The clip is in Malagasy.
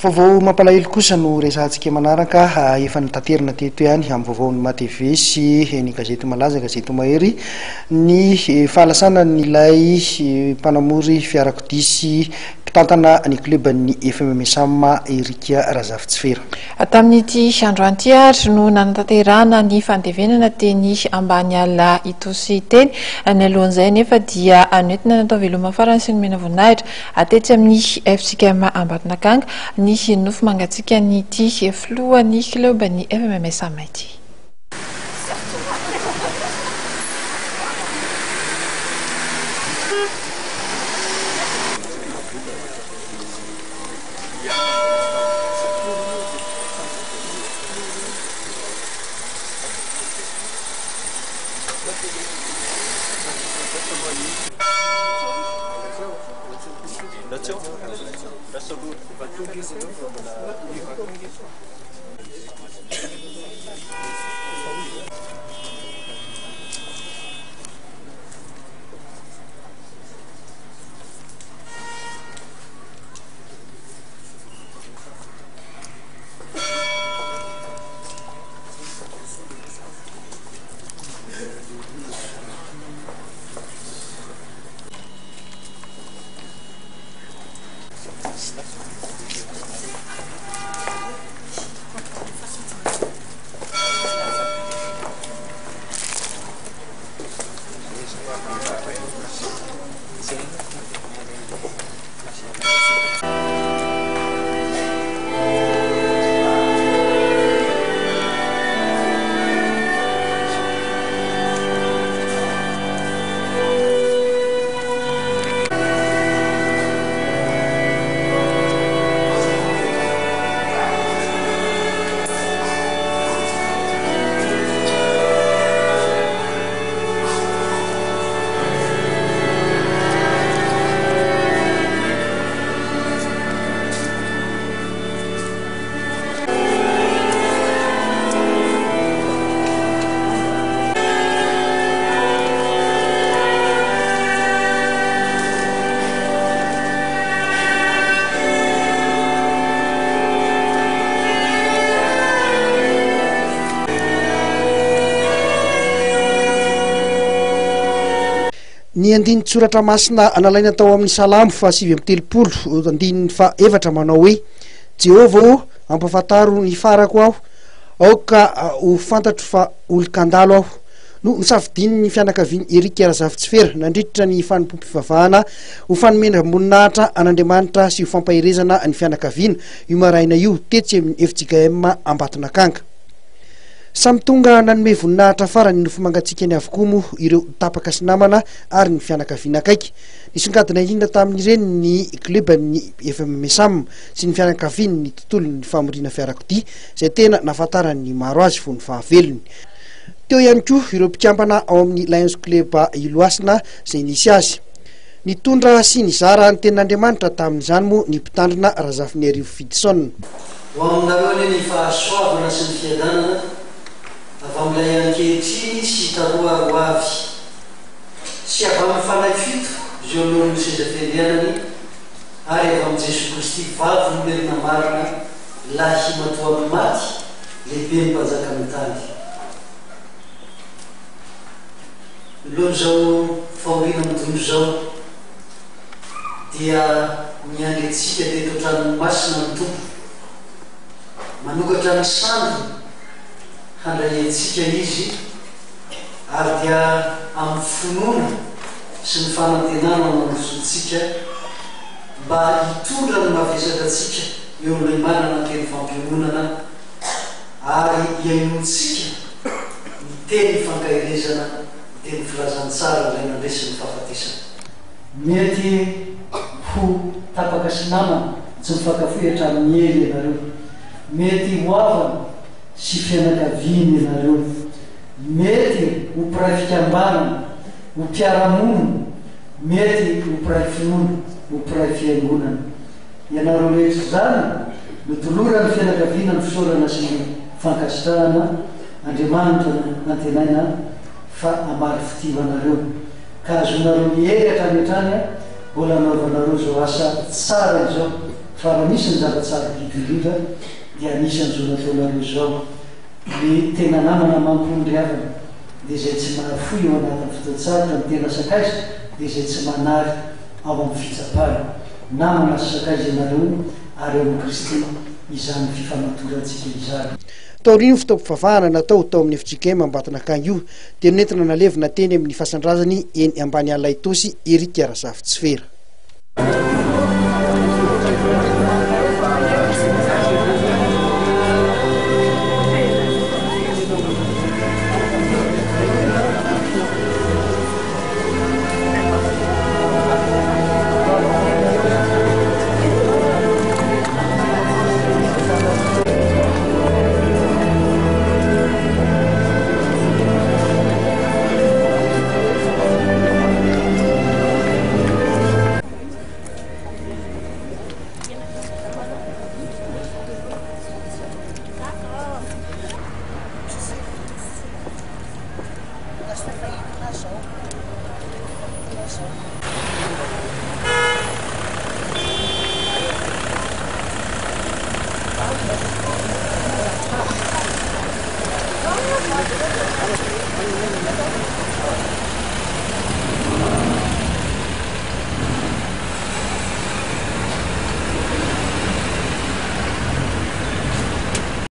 Vaovao mampalahelo kosa no resantsika manaraka efa nitaterina teto ihany amin'ny vaovaon'ny MATV sy ny gazety malaza gazety mahery ny fahalasana n'ilay mpanamory fiarakodia sy mpitantana ny kluban'ny FMMSAM Erika Razafintsifera. Tamin'ity androany ity ary no nanatanterahana ny fandevenana teny ambany ala itosy teny ny alohan'izay nefa dia anoentina natao veloma farany sy ny mena voninahitra atetsy amin'ny FCKM Ambatonakanga ny nofo mangatsika ny ity filohan'ny kluban'ny FMMSAM ity. Ny andiny tsoratra masina analaina tao amin'ny Salamo fa 7:30 andiny fa evatra manao hoe Jehova ampafantaro ny farako aho aoka ho fantatro fa olon-kandalo aho no nisafidiny ny fianakaviany Erika Razafintsifera nandritra ny fanompoam-pivavahana ho fanomena amboninahitra an'Andriamanitra sy ho fampahirezana ny fianakaviana io maraina io tetsy amin'ny FJKM Ambatonakanga. Samy tonga nanome voninahitra farany nofo mangatsika ny avokoa moa ireo tapaka sy namana ary ny fianakaviana akaiky. Nisongadina indrindra tamin'ireny ny kluban'ny FMMSAM sy ny fianakaviany ny tontolon'ny famorina fiarakodia izay tena nahafantarany maro azy fo ny fahavelony. Teo ihany koa ireo mpikambana ao amin'ny Lions Club Iloasina izay nisy azy. Nitondra sy nizara ny tenin'Andriamanitra tamin'izany moa ny mpitandrina Razafinerivo Fidson. Ho aminareo ny fahasoavana sy ny fiadanana avy amin'ilay ankehitriny sy taroa ho avy sy avy amin'ny fanahy fito izay alohan'ny seza fiandenany ary avy amin'ny Jesosy Kristy vavy nomerina marina lahy matoa amin'ny maty lehibe ny mpanjaka ny tany. Lohan'izao fahoriana midony izao dia miandretsika teto an-tranony masina ny tompo manokatra ny sandro handray antsika izy ary dia amin'ny finoana sy ny fanantenana manofosontsika mba hitondra ny mavesatra atsika eo amin'ilay manana ny teny fampiononana ary iainontsika ny teny fankahirezana ny teny filazantsara ilay nandresy ny fahafatesana. Mety ho tapaka sy namana tsy mifakafohitra amin'ny ely ianareo, mety ho avana sy fianakaviana ianareo, mety ho mpiray fikambanana, ho mpiara-monina, mety ho mpiray finoana, ho mpiray fiangonana. Ianareo rehetra zany no tolorany fianakaviana ny fisaorana sy ny fankasitrahana Andriamanitra antenaina fa amary fitiavanareo ka azonareo mihery hatrany hatrany mbola anaovanareo zao asa tsara izao fa raha nisy ny zavatsara bibindrindra dia anisan'zonataonareo zao le tena namana mampondryavana dia zay tsy mahafoy eo anatin'ny fotoatsara ka ny tena sakaiza dia zay tsy manary ao amin'ny fitsapana namana sy sakaiza ianareo ary eo amin'i kristy izany fifamatorantsika izany taorino fitaompivavahana natao tao amin'ny efitrikay mambatana akany io dia nentina nalevina teny amin'ny fasandrazany eny ambany alaitosy ery tiarazafy tsy fera